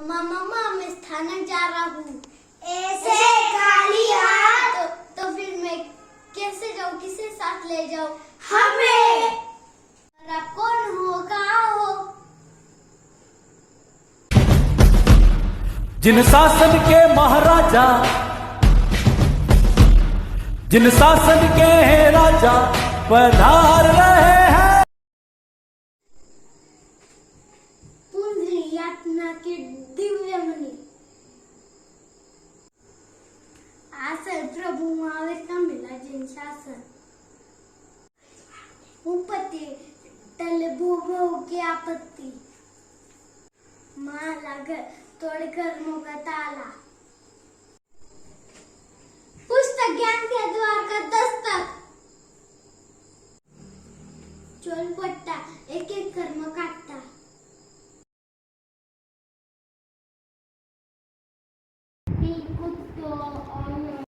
Mamma मैं स्थानक जा रहा हूँ। ऐसे खाली हाथ तो फिर मैं कैसे जाऊँ, किसे साथ ले जाऊँ? हमें। और आप कौन हो, कहाँ हो? जिन शासन के महाराजा, जिन शासन के हैं राजा पधार रहे हैं। पुंजरी यातना के दिव्य मुनि आसन प्रभु महावीर का मिला जिन शासन। उपति टल भूभव की आपत्ति, माला घर तोड़ कर्मों का ताला। पुस्तक ज्ञान के द्वार का दस्तक, चोल पट्टा एक एक कर्म काटता। कुछ